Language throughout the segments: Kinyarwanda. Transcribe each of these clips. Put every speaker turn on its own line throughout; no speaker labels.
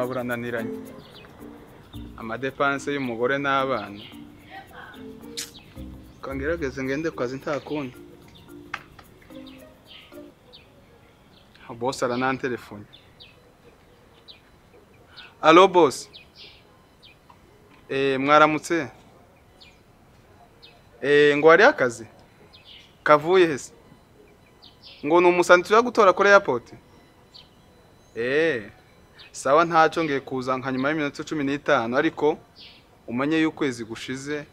ubuzima burananiranye amadepanse y'umugore n'abana kangerageze ngende kwazi nta kundi boss arana telefone allo boss mwaramutse ngo ari akazi kavuye hese ngo numusanti tuya gutora kuri airport sawa ntaco ngiye kuza nka nyuma y'iminota 15 ariko umenye y'ukwezi gushize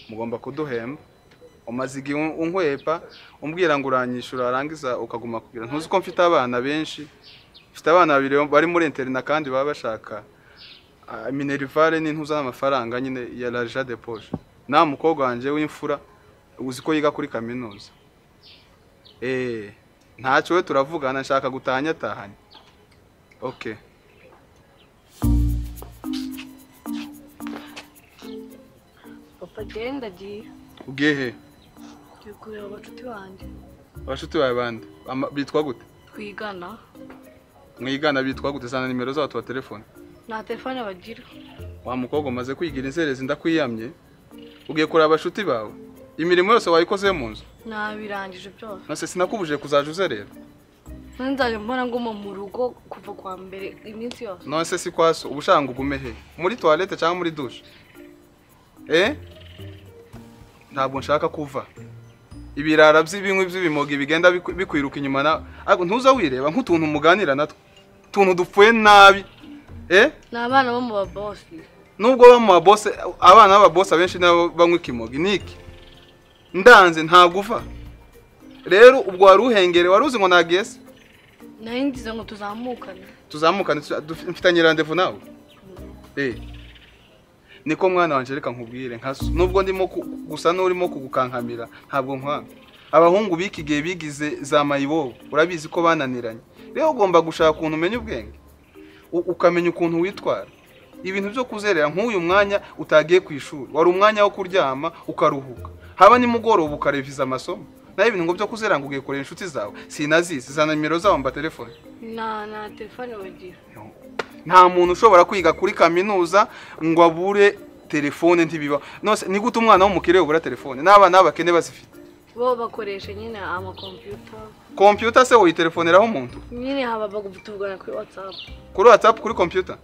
mugomba kuduhemba umazigi unkwepa umbwira ngo uranyishura arangiza ukaguma kugira ntuzi ko mfite abana benshi mfite abana babiri bari muri internet kandi baba bashaka minerivare n'intuza n'amafaranga nyine ya l'argent de poche na mukobwa wanje w'imfura uzi ko yiga kuri kaminuza ntacyo we turavugana nshaka gutanya tahanye okay
papa genda di
ugehe
kureba abacuti banje
abashuti bawe bande bitwa gute
twigana
mwigana bitwa gute sana nimero zabo twa telefone
na telefone bagira
wa mukobwa maze kwigira inserezi ndakwiyamye ugiye kureba abashuti bawe imirimo yose wayikoze mu nzu
nabirangije byose
nase sinakubuje kuzaje uzerera
nzaje mbona ngoma mu rugo kuva kwa mbere iminsi yose
nose si kwaso ubushanga ugume he muri toilette cyangwa muri douche ntabwo nshaka kuva ibirara by'ibinkwi by'ibimogi bigenda bikwiruka inyuma na ariko ntuza wireba nk'utuntu muganira natwo tuntu dupfuye nabi
nabana bo mu baboss
nubwo bo mu baboss abana b'ababoss abenshi nabo banywa ikimogi niki ndanze ntabwo uva rero ubwo waruhengere waruzi ngo nagese
nahindize ngo
tuzamukane mfitanye rendezvous nawe niko mwana wanje reka nkubwire nkaso nubwo ndimo gusa n'urimo kugukankamira ntabwo nkwanga abahungu bikigiye bigize za mayibo urabizi ko bananiranye rero ugomba gushaka ukuntu umenya ubwenge ukamenya ukuntu witwara ibintu byo kuzerera nk'uyu mwanya utagiye ku ishuri wari umwanya wo kuryama ukaruhuka haba ni mugoroba ukareviza amasomo nayo ibintu ngo byo kuzerera ngo ugiye kureba inshuti zawe sinazizi zana nimero zawe mba telefone
na telefone bagira
nta muntu ushobora kwiga kuri kaminuza ngo abure telefone ntibiba nose ni gute umwana w'umukire ubura telefone n'abana bakene bazifite
bo bakoresha nyine ama
computer se uyitelefoneraho umuntu
nyine haba baguvugana
kuri WhatsApp kuri computer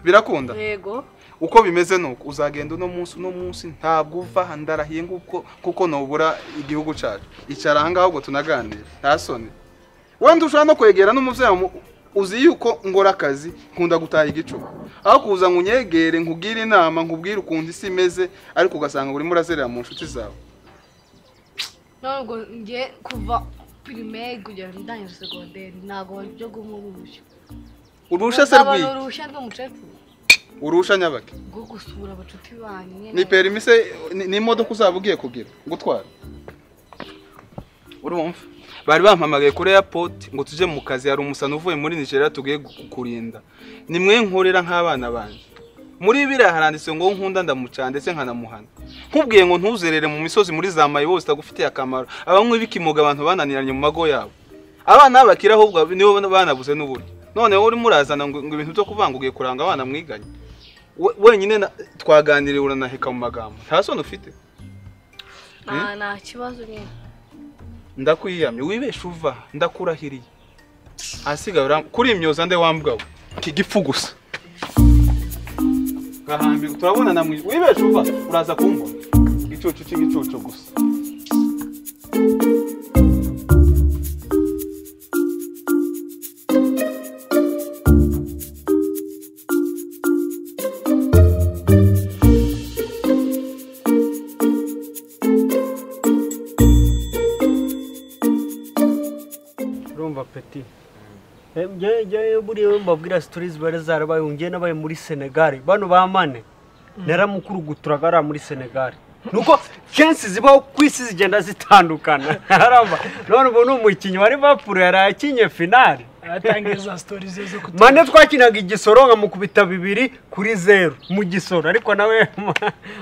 birakunda
yego
uko bimeze nuko uzagenda no munsi ntabwo uva handarahiye kuko nobura igihugu cyacu icara hanga ahubwo tunaganira ntasone wandi ushaka no kwegera n'umuvyayi uzi yuko ngora akazi nkunda gutaha igicuku aho kuza ngunyegere nkubwire inama nkubwire ukuntu isi imeze ariko ugasanga uri murazerera mu nshuti zawe
ntabwo nge kuva primaire kugera ndangije secondaire ntago byo gumurusha
urusha se rwi
urusha ndumucefu
urusha nyabake
go gusura abacuti banye
ni permise ni imodoka uzabugiye kugira gutwara urumva bari bampamagaye kuri airport ngo tuje mu kazi hari umusano uvuye muri Nigeria tugiye kurinda nimwe nkorera nk'abana banje muri bira haranditse ngo nkunda ndamuca ndetse nkanamuhana nkubwiye ngo ntuzerere mu misozi muri za mayi bose tagufitiye akamaro abamwe bikimoga abantu bananiranye mu mago yabo abana bakira ahubwo nibo banabuze n'uburyo none wowe uri murazana ngo ibintu byo kuvanga ugiye kuranga abana mwiganye wenyine twaganiriye uranaheka mu magambo nta soni ufite
nta kibazo nyine
ndakwiyamye wibesha uva ndakurahiriye asiga kuri imyoza nde wambwawe kigipfu gusa gahambi turabona namwe wibesha uva uraza kumbona igicucu cy'igicucu gusa
Petit. Buriya mbabwira stories bare zarabaye ungiye nabaye muri Senegal bano bamane naramukuru guturagara muri Senegal nuko chance zibaho kwisi zigenda zitandukana haramba none ubu n'umukinyi wa Liverpool yarakinye finale
atangiza stories zo kutu
mane twakinaga igisoro nka mukubita 2-0 mu gisoro ariko nawe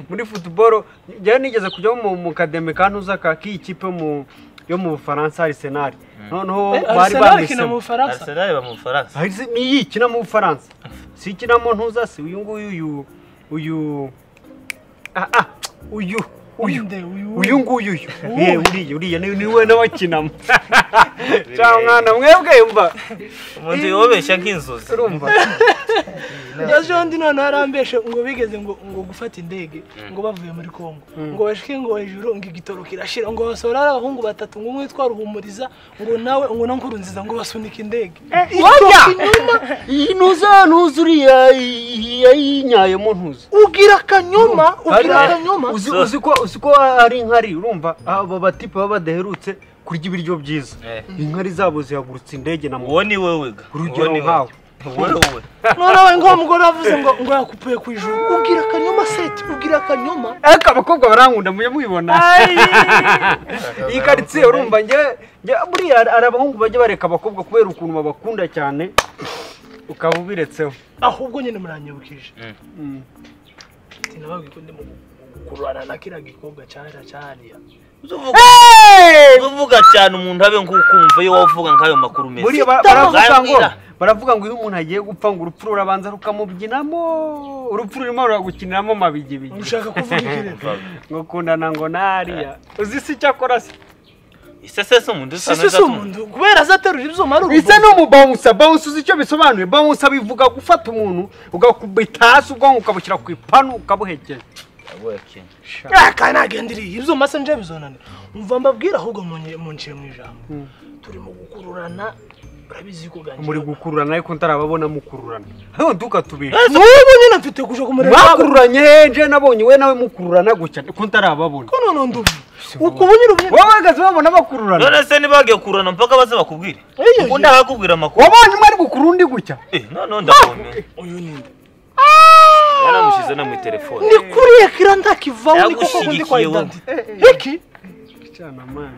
muri football je nigeze kujya mu academy kantuza ka kikipe mu yo mu Bufaransa Arsenal noneho bari
Arsenal kina mu
bamwisemo
Bufaransa.
Arsenal ba mu Faransa.
ni ikina mu Bufaransa si ikina mu ntuza se uyu nguyu uyu nguyu uriya niwe nawakinamo cyangwa mwana mwebwe yumva
Umuntu yobesha nk'inzozi.
urumva
Yaje ndi none arambeshe ngo bigeze ngo gufata indege ngo bavuye muri Kongo ngo bashike ngo hejuru ngo igitoro kirashira ngo basora abahungu batatu ngo umwe witwa Ruhumuriza ngo nawe ngo nankuru nziza ngo basunika indege
ntuzuriya yayinyaye mu ntuza
ugira kanyoma
uziko ari inkari urumva abo batipe baba badaherutse kurya ibiryo byiza inkari zabo zihagurutse indege na
Uwo ni wewe ga.
urugero nkawe
Wowe.
none ngo mugore avuze ngo yakupuye ku ijuru ugira kanyoma seti ugira kanyoma
abakobwa barankunda muyibona iyi karitsiye urumva njye buriya ari abahungu bajya bareka abakobwa kubera ukuntu babakunda cyane ukaba ubiretseho
ahubwo nyine muranyibukije sinababwiye ko ndi mu kurwana na kira gikobwa cyariya
Uvuga cyane umuntu abe ngukumva iyo wavuga nkayo makuru meza.
buriya baravuga ngo iyo umuntu agiye gupfa ngo urupfu rurabanza rukamubyinamo urupfu rurimo ruragukiniramo mabigibigi
ushaka kuvuga iki
ngo kundana ngo nariya uzi si cyakora se
Isese umuntu
sisi umuntu kubera azaterura ibyuma ari
ise no mu bounce uzi icyo bisobanuye bounce bivuga gufata umuntu ugakubita hasi ubwonko ukabushyira ku ipanu ukabuhekenya
kana gendiri ibyuma se nje bizonane umva mbabwira ahubwo munciye mu ijambo turimo gukururana urabizi ko ganje
muri gukururana ariko ntarababona mukururana aho nduka tubiri
n'ubu nyine mfite kuja kumureba
bakururanye nje nabonye we nawe mukururana gucya ko ntarababona
ko none ndubu ukubunyira ubunye
wabagaze babona bakururana
none se nibagiye kurana mpaka baze bakubwire uko ndahakubwira makuru
wabonye mwari gukurundi gucya
none ndabonye
uyu ninde
yaramushize na mu telefone
ni kuri ekira ndakivaho niko ko ndi kwa identity hiki
cyana man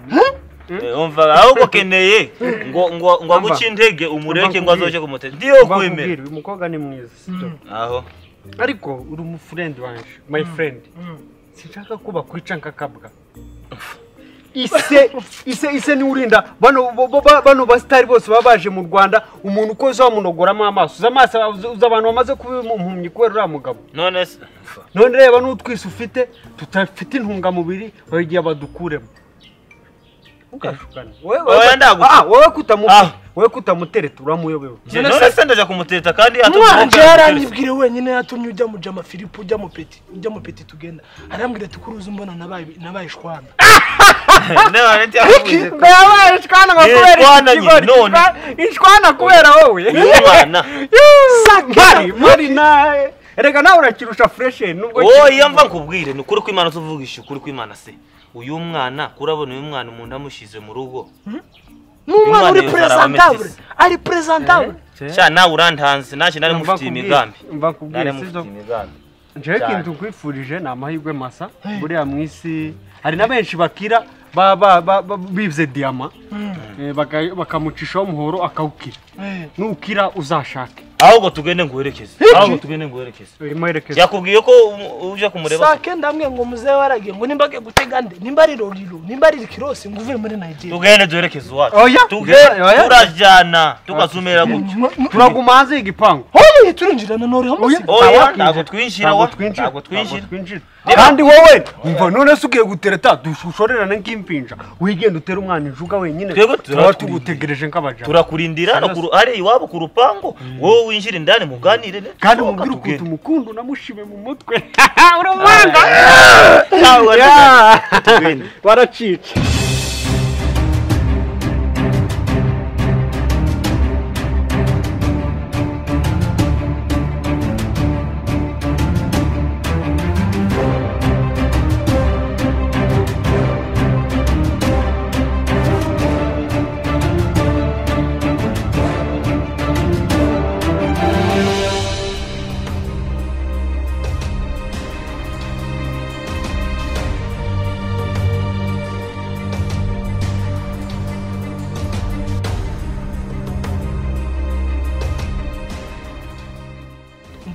umva ahubwo keneye ngo aguce intege umureke ngo azoje kumutera ndiyo kwemera
uyu mukobwa ni mwiza sibyo
aho
ariko uri mu friend wanje my friend sinshaka kuba kwica nkakabwa ise ni urinda bano basitari bose babaje mu Rwanda umuntu uko zamunogoramo amaso uza abantu bamaze kuba impumyi kubera uriya mugabo none reba n'utwise ufite tutafite intungamubiri bagiye badukuremo ukashukana wowe kutamutereta uramuyobewe
none se ndaje kumutereta kandi
mwanje yaranyibwire wenyine yatumye ujya mu Jama Philippe ujya mu peti tugenda arambwira ati kuruza umbona nabaye shwana
yabaye shwana kubera ishwana kubera wowe mari nawe erega nawe urakirusha freshen nubwo
iyo mva nkubwire ni ukuri kw'Imana tuvugisha ukuri kw'Imana se uyu mwana kurabona uyu mwana umuntu amushize mu rugo
n'umwana uri presentable
cya nawe urantanze naje nari mufitiye imigambi
nje kintu kwifurije na amahirwe masa buriya mwisi hari na benshi bakira bivye diama bakamucishaho umuhoro akawukira nukira uzashake
ahubwo tugende nguherekeze yakubwiye ko uje kumureba
sake ndamwe ngo muze waragiye ngo nimbage gutegande nimba ari roriro nimba ari kirosi ngo uvuye muri Nigeria
tugende duherekeze wacu turajyana tukazumera gutyo
turaguma hanze y'igipangu
hoye turinjirana nore hamasi
ntabwo twinjira
kandi wowe umva none se ugiye gutereta dushorerane nk'impinja wigenda utera umwana injuga wenyine tuba tugutegereje nk'abaja
turakurindira ari iwabo ku rupango wowe winjira indani muganire
kandi mubwire ukuntu umukundu namushime mu mutwe urumwanga baracitse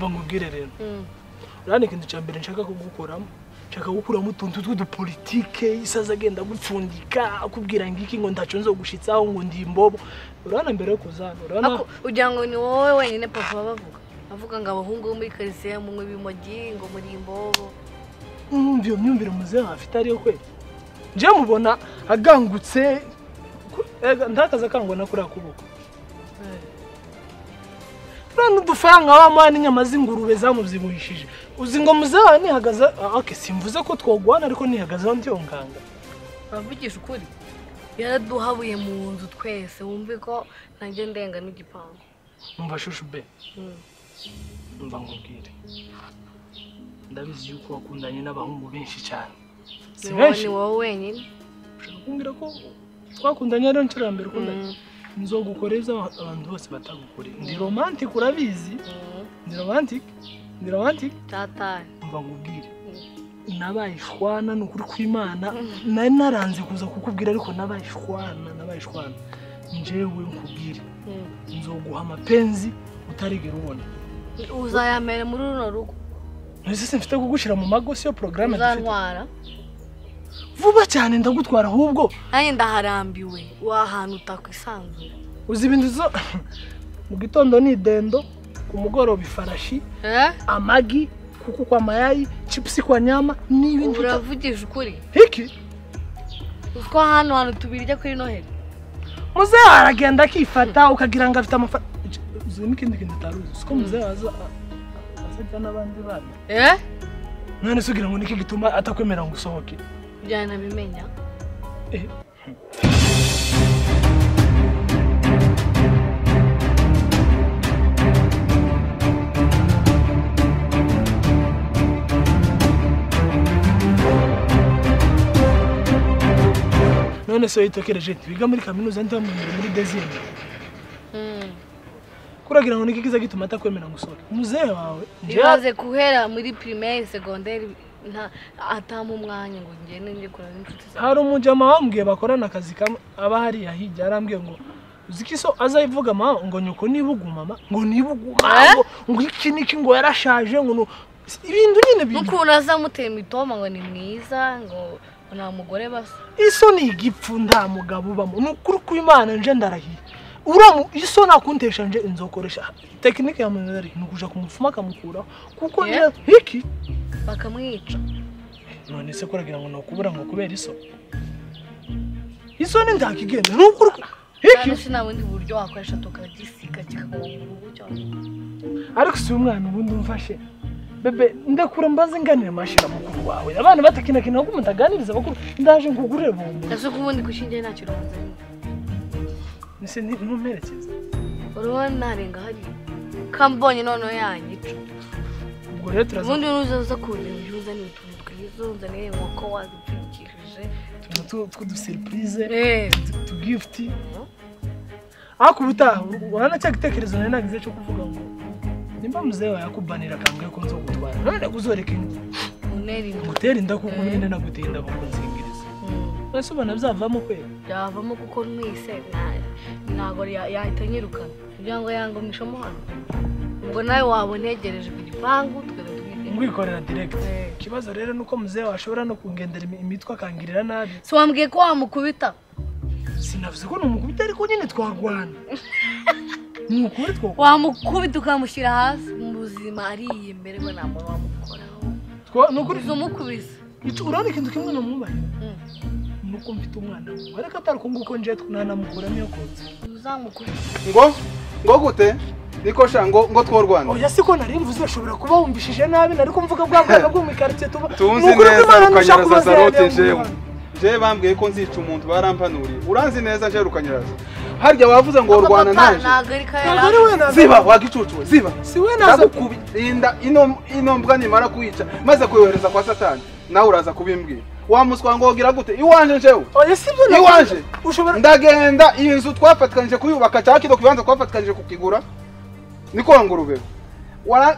ngubwire rero urane ikintu cya mbere nshaka kugukoramo shaka gukuramo utuntu tw'udupolitike isaza agenda gupfundika akubwira ngo iki ngo ndaco nzogushitsaho ngo ndi imbobo urabona mbere yo kuzana urabona
ugira ngo ni wowe wenyine papa bavuga ngo abahungu bo muri quartier mu bimogi ngo muri imbobo
iyo myumvire muze afite ariyo kwe nje mubona agangutse ndakaza kangona kuri akuboko Rano dufaranga wamana inyama z'ingurube zamuvyibuhishije uzi ngo muzewa nihagaza okay simvuze ko twogwana ariko nihagaza ndi onganga
avugisha ukuri yaraduhabuye mu nzu twese wumve ko nanjye ndenga n'igipangu
umva shushu be umva ngubwire ndabizi yuko wakundanye n'abahungu benshi cyane
si benshi wowe wenyine
kumbwira ko twakundanye rero ncurambere ukundanye nzogukoreza abantu bose batagukorera ndi romantic urabizi ndi romantic
tatari
umva ngubwire nabayishwana nukuri kw'Imana nari naranze kuza kukubwira ariko nabayishwana njewe nkubwire nzoguha amapenzi utarigera ubona
uzayamere muri runo rugo
nese mfite kugushira mu mago siyo programme
uzantwara
vuba cyane ndagutwara ahubwo
nanjye ndaharambiwe wahantu utakwisanzura
uzi ibintu zo mu gitondo ni dendo ku mugoroba ifarashi amagi kuku kwa mayai chips kwa nyama n'ibindi
uravugisha ukuri
hiki
uko hano tubirya kuri Noheli
muze aragenda akifata ukagira ngo afite amafaranga uzi n'ikindi kintu taruzi siko muze aza n'abandi bana none sugira ngo niki gituma atakwemera ngo usohoke
byana bimenya
none so yitokereje biga muri kaminuza ndamwe muri design kuragira ngo nikikiza gituma atakwemera ngo usohoke muzehe wawe
bibaze kuhera muri primaire secondaire nta atama umwanya ngo ngene nje kurana n'inshuti zawe
hari umujama wambwiye bakorana akazi kamwe aba hari yahijya arambwiye ngo uzikiso azayivuga mama ngo nyuko nibuguma ngo iki niki ngo yarashaje ngo ibintu nyine bintu
nuko unaza mitoma ngo ni mwiza ngo nta mugore basa
iso ni igipfu nta mugabo ubamo nukuri kw'Imana nje ndarahiye uramu iso nakuntesha nje inzokoresha technique ya mweneri nukuja kumufuma kamukuraho kuko nje hiki
bakamwica
none se kuragira ngo nokubura ngo kubera iso ni ndakigenda nukuri
hiki sina bundi buryo wakoresha tukagisiga kikagoma mu rugo cyane
ariko si umwana ubundi umfashe bebe ndakura mbaze nganire mashira mukuru wawe abana batakinakina ko mutaganiriza bakuru ndaje nkugurire bombo
ese kubundi kushinje nta kironze
nise ntumerekeza
urabona narenga hari kambonye none yanyica
ubwo rero turaza
ubundi uza kureba uza ni utuntu twiza uzaniye inkoko wazipfundikishije
tudu surprise tu gift akubuta urana cyagitekerezo nari nagize cyo kuvuga ngo nimba muzewe yakubanira kambwe ko nzo gutwara none kuzoreka inzu
uneri
gutera inda kuko nyine nagutinda kuko nzingiriza ese ubona byavamo kwe
byavamo kuko mwise ntago yahita nyirukana kugira ngo yangomisha mu hano ngo nawe wabontegereje ku gipangu
ngwikorera direct kibazo rero nuko muzewe ashobora no kungendera imitwe akangirira nabi
so wambwiye ko wamukubita
sinavuze ko numukubita ariko nyine twarwana nukuri two
wamukubita ukamushyira hasi mu buzima ariye mbere ngo nta muntu wamukoraho
nukuri
uzumukubise
urabona ikintu kimwe namwubaye nuko mfite umwana ariko atari ko nguko nje nanamukuramo iyo konse
uzamukubita
ngo gute niko sha ngo tworwana
oya siko nari mvuze ashobora kuba wumvishije nabi nari kumvuga bwa bwana bwo mu quartier tuba
tuzi neza ukanyaraza sarote je bambwiye ko nzica umuntu barampanuriye uranzi neza je rukanyaraza harya wavuze ngo rwana naje ziba wagicucuwe ziba
siwe naza
kubinda ino mbwa nimara kuyica maze kuyohereza kwa satani nawe uraza kubimbwira wamuswa ngo gira gute iwanje njewe
oya sibyo
iwanje ushobora ndagenda iyi nzu twafatkanije kuyubaka cyakiro kibanza twafatkanije kukigura niko ngurube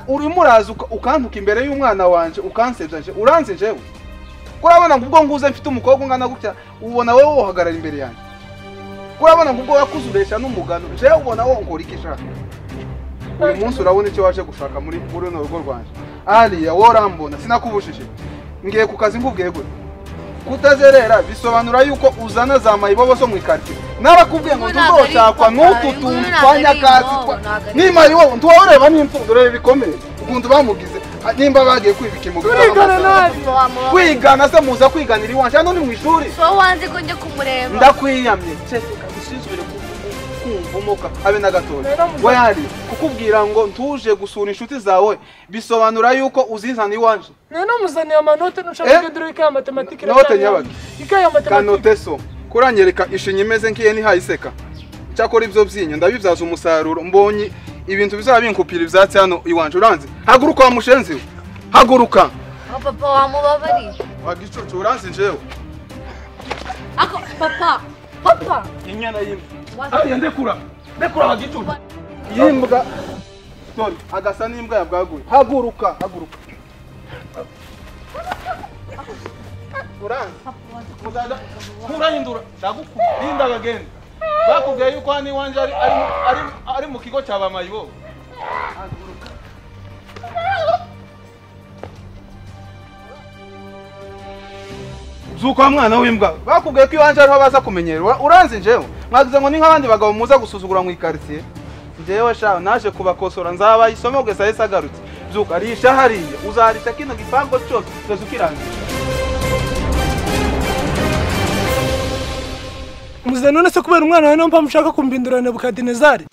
urimo uraza ukantuka imbere y'umwana wanje ukansebyaje uranze jewe kurabona ngo ubwo nguze mfite umukobwa ungana gutya ubona wewe wohagarara imbere yanjye kurabona ngo ubwo wakuzuresha n'umugano jewe ubona wo ngora ikishaka uyu munsi urabona icyo waje gushaka muri no rugo rwanje ariya worambona sinakubushije ngiye ku kazi nkubwiye gute kutazerera bisobanura yuko uzana za mayibobo zo mu ikartier narakubwiye ngo tuzoshakwa n'utu tuntu twanyakazi ni mayibobo ntuwareba n'imfundo reba bikomeye ukuntu bamugize nimba bagiye kwibika imugabo kwigana se muza kwiganira iwanje hano ni mu ishuri
so wanze ko njye kumureba
ndakwiyamye ceka dusizure kumva abe na gatoya wayari kukubwira ngo ntuje gusura inshuti zawe bisobanura yuko uzizana iwanje
none muzaniye amanote nushaka kugedura ika matematike
note nyabaki
ika ya matematike
kanote so kuranyereka ishinye imeze nkiye ni hayiseka cyakora ibyo byinyo ndabibyaza umusaruro mbonye ibintu bizaba binkupira ivyatsi hano iwanje uranzi haguruka wa mushenzi haguruka
papa wamubabari
wagicucu uranzi njewe
ako papa
inyana y'imbwa ati ndekura wagicucu yimbwa sorry agasa n'imbwa yabwaguye haguruka uranzi muzaga kurahindura ndagukunda agagenda bakubwiye yuko hani wanje ari mu kigo cya bamayibo zuko mwana w'imbwa bakubwiye ko iwanje ariho baza kumenyera uranzi njewe mwagize ngo ni nk'abandi bagabo muza gusuzugura mu ikartier njewe sha naje kubakosora nzaba isome ugesa yese agarutse zuko arisha hariya uzarisha kino gipango cyose ukirangira
muze none se kubera umwana wawe no mpamvu ushaka kumbindura Nebukadinezari